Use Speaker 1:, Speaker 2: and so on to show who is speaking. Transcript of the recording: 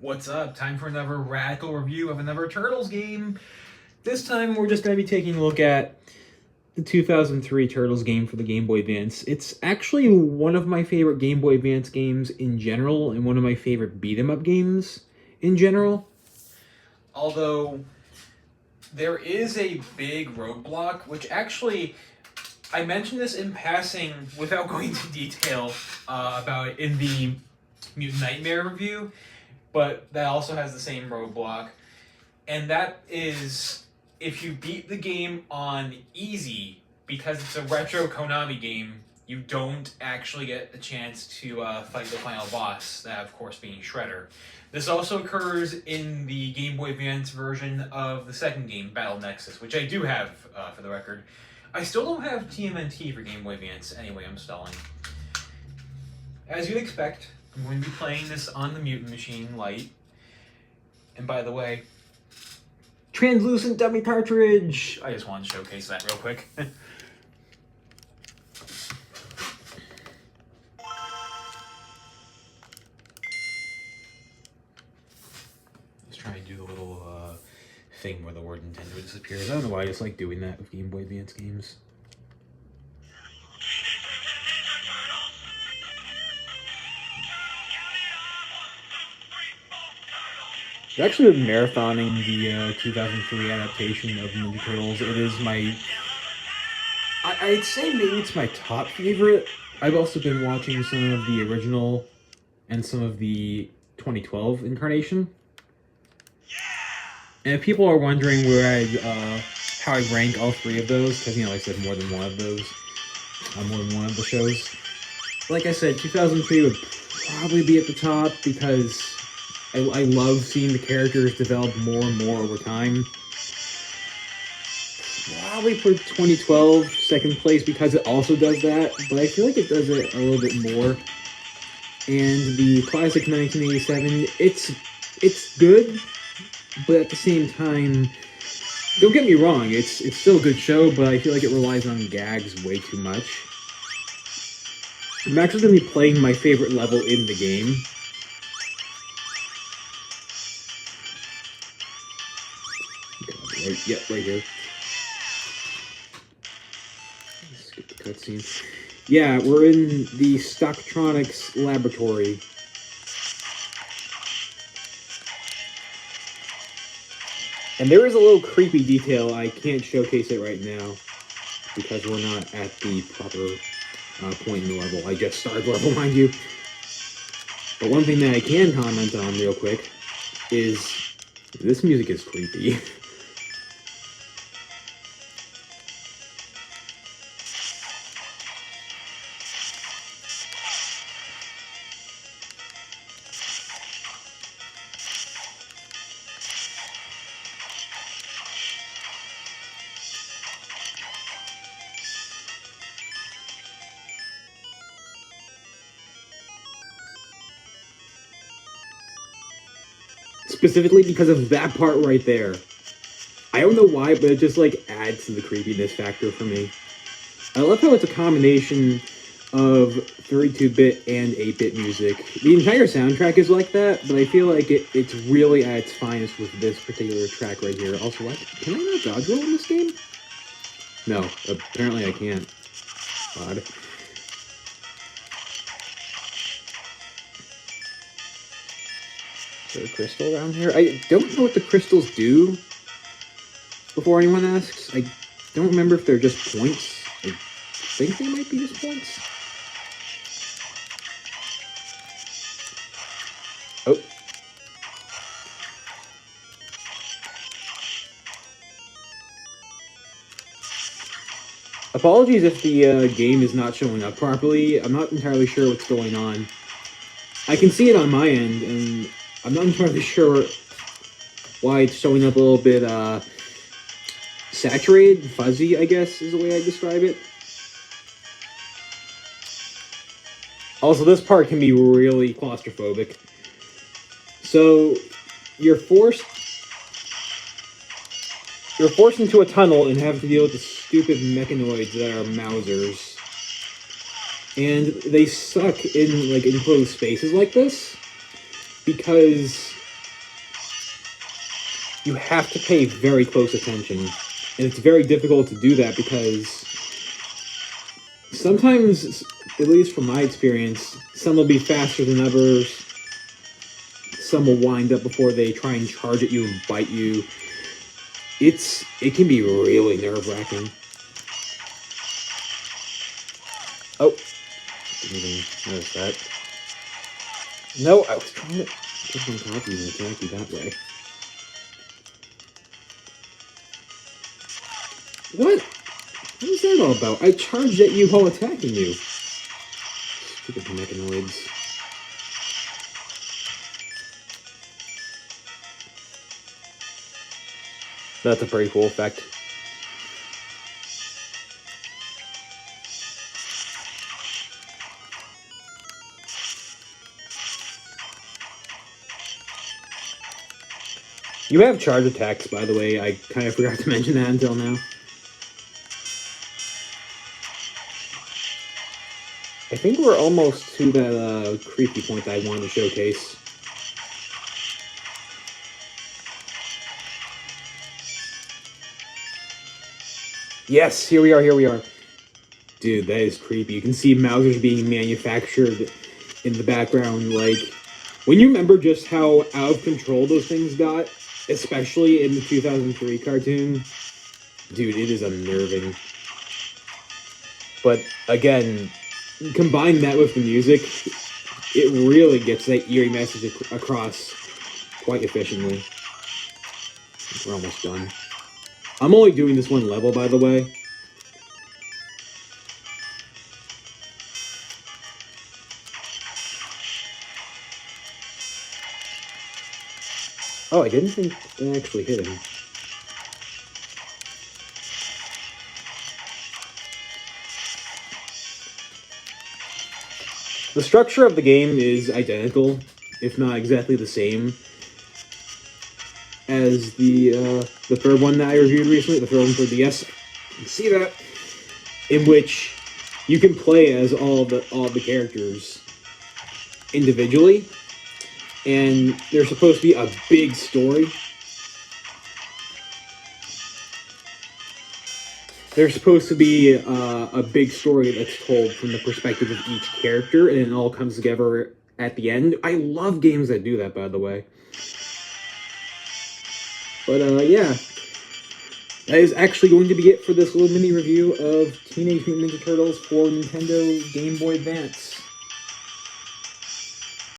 Speaker 1: What's up? Time for another radical review of another Turtles game. This time we're just going to be taking a look at the 2003 Turtles game for the Game Boy Advance. It's actually one of my favorite Game Boy Advance games in general, and one of my favorite beat-em-up games in general. Although, there is a big roadblock, which actually, I mentioned this in passing without going into detail about it in the Mutant Nightmare review, but that also has the same roadblock, and that is if you beat the game on easy, because it's a retro Konami game, you don't actually get a chance to fight the final boss, that of course being Shredder. This also occurs in the Game Boy Advance version of the second game, Battle Nexus, which I do have, for the record. I still don't have TMNT for Game Boy Advance, anyway, I'm stalling. As you'd expect, I'm going to be playing this on the Mutant Machine Lite. And by the way, translucent dummy cartridge! I just wanted to showcase that real quick. Just trying to do the little thing where the word Nintendo disappears. I don't know why I just like doing that with Game Boy Advance games. I've actually been marathoning the 2003 adaptation of Ninja Turtles. It is my... I'd say maybe it's my top favorite. I've also been watching some of the original and some of the 2012 incarnation. And if people are wondering where how I rank all three of those, because, you know, like I said, more than one of those, more than one of the shows. Like I said, 2003 would probably be at the top, because I love seeing the characters develop more and more over time. Probably put 2012 second place because it also does that, but I feel like it does it a little bit more. And the classic 1987, it's good, but at the same time, don't get me wrong, it's still a good show, but I feel like it relies on gags way too much. I'm actually going to be playing my favorite level in the game. Right here. Skip the cutscene. Yeah, we're in the Stocktronics laboratory. And there is a little creepy detail. I can't showcase it right now because we're not at the proper point in the level. I just started the level, mind you. But one thing that I can comment on real quick is this music is creepy. Specifically because of that part right there. I don't know why, but it just, like, adds to the creepiness factor for me. I love how it's a combination of 32-bit and 8-bit music. The entire soundtrack is like that, but I feel like it's really at its finest with this particular track right here. Also, what? Can I not dodge roll in this game? No, apparently I can't. Odd. Is there a crystal around here? I don't know what the crystals do, before anyone asks. I don't remember if they're just points. I think they might be just points. Oh. Apologies if the game is not showing up properly. I'm not entirely sure what's going on. I can see it on my end, and I'm not entirely sure why it's showing up a little bit saturated, fuzzy, I guess is the way I describe it. Also, this part can be really claustrophobic. So, you're forced into a tunnel and have to deal with the stupid mechanoids that are Mousers. And they suck in, like, enclosed spaces like this, because you have to pay very close attention. And it's very difficult to do that because sometimes, at least from my experience, some will be faster than others. Some will wind up before they try and charge at you and bite you. It can be really nerve-wracking. Oh, didn't even notice that. No, I was trying to jump on top of you and attack you that way. What? What is that all about? I charged at you while attacking you. Stupid mechanoids. That's a pretty cool effect. You have charge attacks, by the way. I kind of forgot to mention that until now. I think we're almost to that creepy point that I wanted to showcase. Yes, here we are. Dude, that is creepy. You can see Mauser's being manufactured in the background. Like, when you remember just how out of control those things got, especially in the 2003 cartoon, dude, it is unnerving. But again, combine that with the music, it really gets that eerie message across quite efficiently. We're almost done. I'm only doing this one level, by the way. Oh, I didn't think I actually hit him. The structure of the game is identical, if not exactly the same, as the third one that I reviewed recently, the third one for DS. You can see that, in which you can play as all the characters individually, and there's supposed to be a big story. There's supposed to be a big story that's told from the perspective of each character, and it all comes together at the end. I love games that do that, by the way. But yeah, that is actually going to be it for this little mini review of Teenage Mutant Ninja Turtles for Nintendo Game Boy Advance.